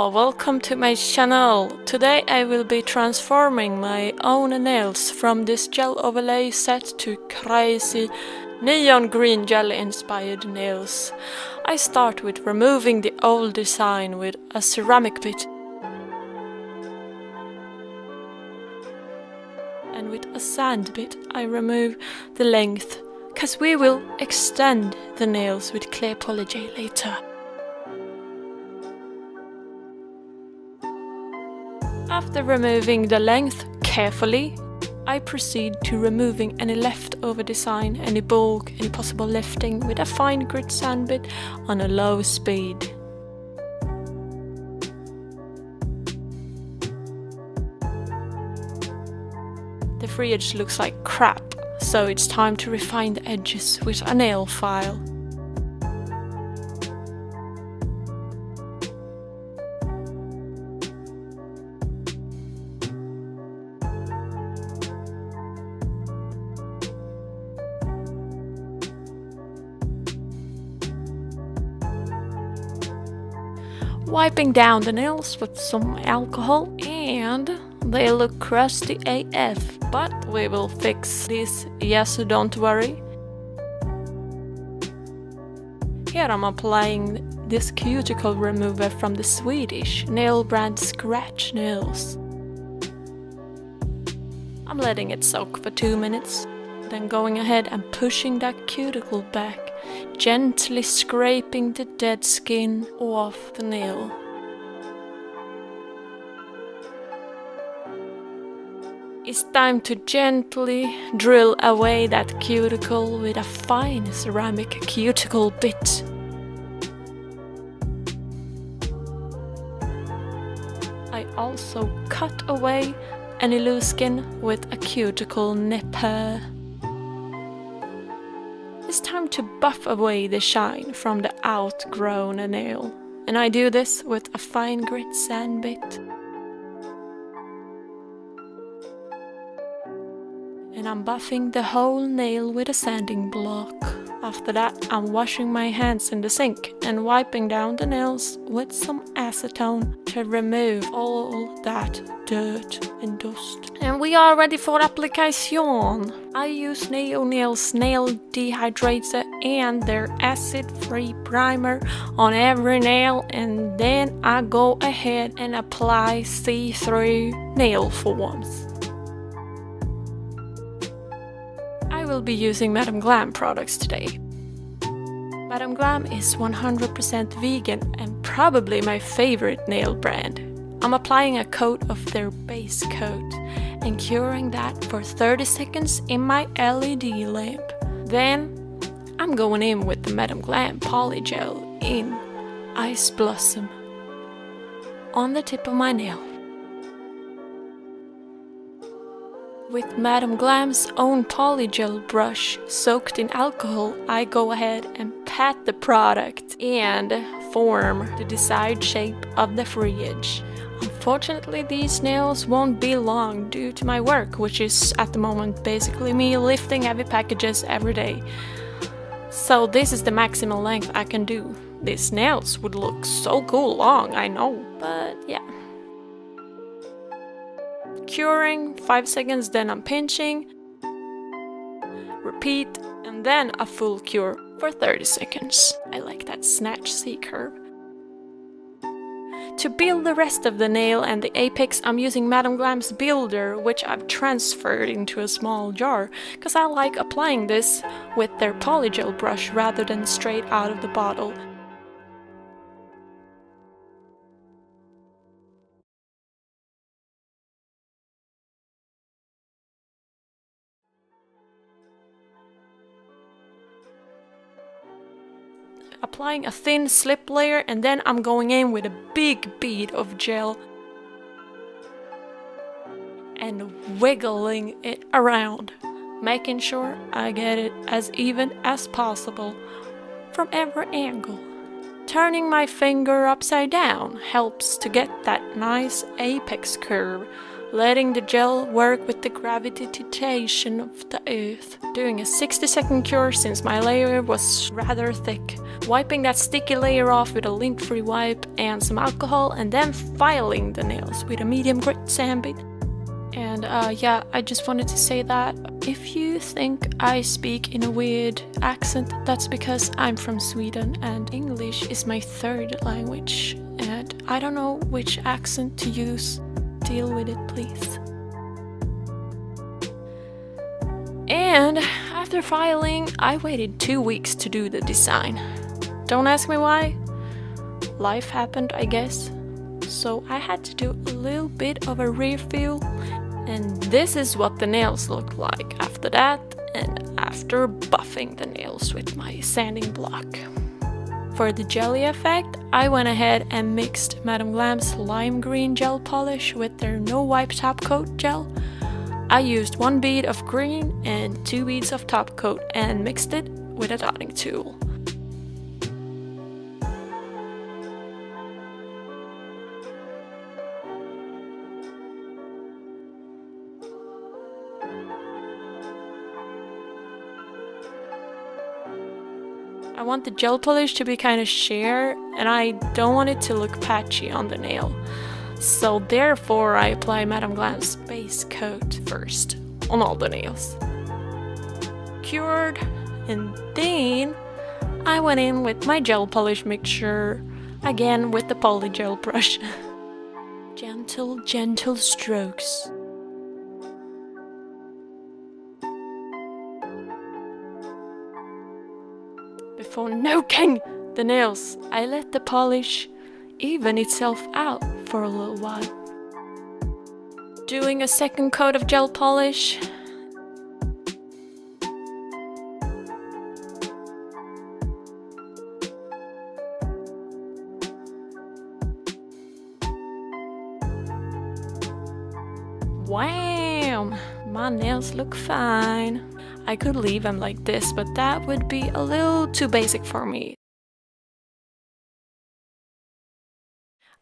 Hello, welcome to my channel. Today I will be transforming my own nails from this gel overlay set to crazy neon green jelly inspired nails. I start with removing the old design with a ceramic bit. And with a sand bit I remove the length, cause we will extend the nails with clear poly later. After removing the length carefully, I proceed to removing any leftover design, any bulk, any possible lifting with a fine grit sand bit on a low speed. The free edge looks like crap, so it's time to refine the edges with a nail file. Wiping down the nails with some alcohol, and they look crusty AF, but we will fix this, yes, don't worry. Here I'm applying this cuticle remover from the Swedish nail brand Scratch Nails. I'm letting it soak for 2 minutes, then going ahead and pushing that cuticle back, gently scraping the dead skin off the nail. It's time to gently drill away that cuticle with a fine ceramic cuticle bit. I also cut away any loose skin with a cuticle nipper. It's time to buff away the shine from the outgrown nail, and I do this with a fine grit sand bit. And I'm buffing the whole nail with a sanding block. After that, I'm washing my hands in the sink and wiping down the nails with some acetone to remove all that dirt and dust. And we are ready for application. I use Neo Nails Nail Dehydrator and their acid-free primer on every nail, and then I go ahead and apply see-through nail forms. I will be using Madam Glam products today. Madam Glam is 100% vegan and probably my favorite nail brand. I'm applying a coat of their base coat and curing that for 30 seconds in my LED lamp. Then I'm going in with the Madam Glam polygel in Ice Blossom on the tip of my nail. With Madam Glam's own polygel brush soaked in alcohol, I go ahead and pat the product and form the desired shape of the free edge. Unfortunately, these nails won't be long due to my work, which is at the moment basically me lifting heavy packages every day. So this is the maximum length I can do. These nails would look so cool long, I know, but yeah. Curing 5 seconds, then I'm pinching, repeat, and then a full cure for 30 seconds. I like that snatch C-curve. To build the rest of the nail and the apex, I'm using Madam Glam's builder, which I've transferred into a small jar, because I like applying this with their polygel brush rather than straight out of the bottle. Applying a thin slip layer, and then I'm going in with a big bead of gel and wiggling it around, making sure I get it as even as possible from every angle. Turning my finger upside down helps to get that nice apex curve letting the gel work with the gravitation of the earth. Doing a 60-second cure since my layer was rather thick. Wiping that sticky layer off with a lint-free wipe and some alcohol, and then filing the nails with a medium grit sandbit. And yeah, I just wanted to say that if you think I speak in a weird accent, that's because I'm from Sweden and English is my third language. And I don't know which accent to use. Deal with it, please. And after filing, I waited 2 weeks to do the design. Don't ask me why. Life happened, I guess. So I had to do a little bit of a refill. And this is what the nails look like after that and after buffing the nails with my sanding block. For the jelly effect, I went ahead and mixed Madame Glam's lime green gel polish with their no wipe top coat gel. I used 1 bead of green and 2 beads of top coat and mixed it with a dotting tool. I want the gel polish to be kind of sheer and I don't want it to look patchy on the nail. So therefore I apply Madame Glam's base coat first on all the nails. Cured, and then I went in with my gel polish mixture, again with the polygel brush. Gentle strokes. Before noking the nails, I let the polish even itself out for a little while. Doing a second coat of gel polish. Wham! My nails look fine. I could leave them like this, but that would be a little too basic for me.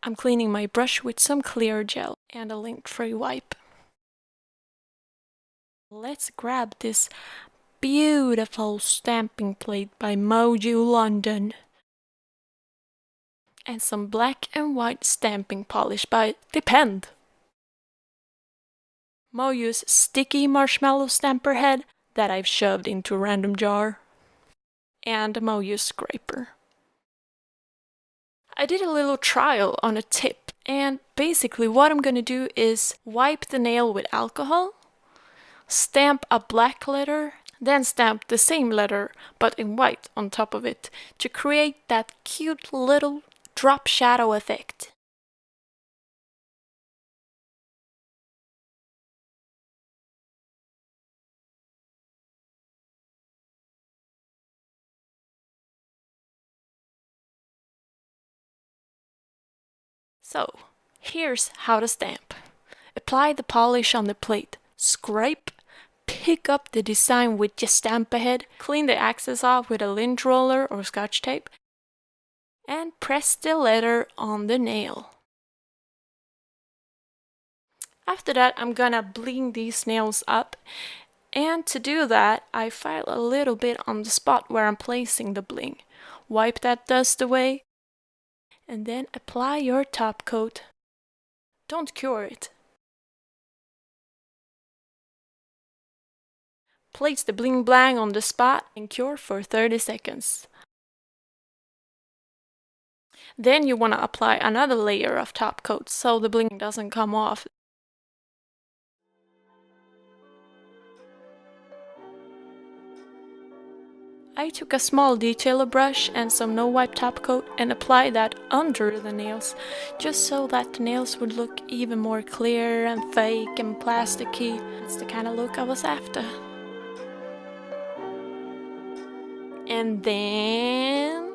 I'm cleaning my brush with some clear gel and a lint-free wipe. Let's grab this beautiful stamping plate by Mojo London. And some black and white stamping polish by Depend. Mojo's sticky marshmallow stamper head that I've shoved into a random jar. And Mojo's scraper. I did a little trial on a tip, and basically what I'm gonna do is wipe the nail with alcohol, stamp a black letter, then stamp the same letter but in white on top of it to create that cute little drop shadow effect. So, here's how to stamp. Apply the polish on the plate, scrape, pick up the design with your stamp ahead, clean the excess off with a lint roller or scotch tape, and press the letter on the nail. After that, I'm gonna bling these nails up, and to do that, I file a little bit on the spot where I'm placing the bling. Wipe that dust away. And then apply your top coat. Don't cure it. Place the bling blang on the spot and cure for 30 seconds. Then you want to apply another layer of top coat so the bling doesn't come off. I took a small detailer brush and some no wipe top coat and applied that under the nails, just so that the nails would look even more clear and fake and plasticky. That's the kind of look I was after. And then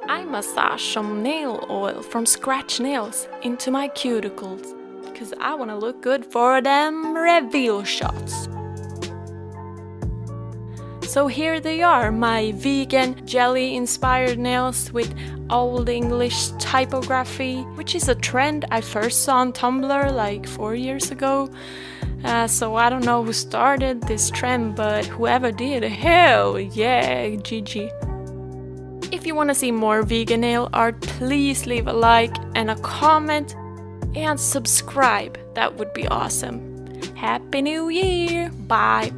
I massage some nail oil from Scratch Nails into my cuticles, because I want to look good for them reveal shots. So here they are, my vegan jelly inspired nails with Old English typography, which is a trend I first saw on Tumblr like 4 years ago. So I don't know who started this trend, but whoever did, hell yeah, GG. If you want to see more vegan nail art, please leave a like and a comment and subscribe. That would be awesome. Happy New Year! Bye!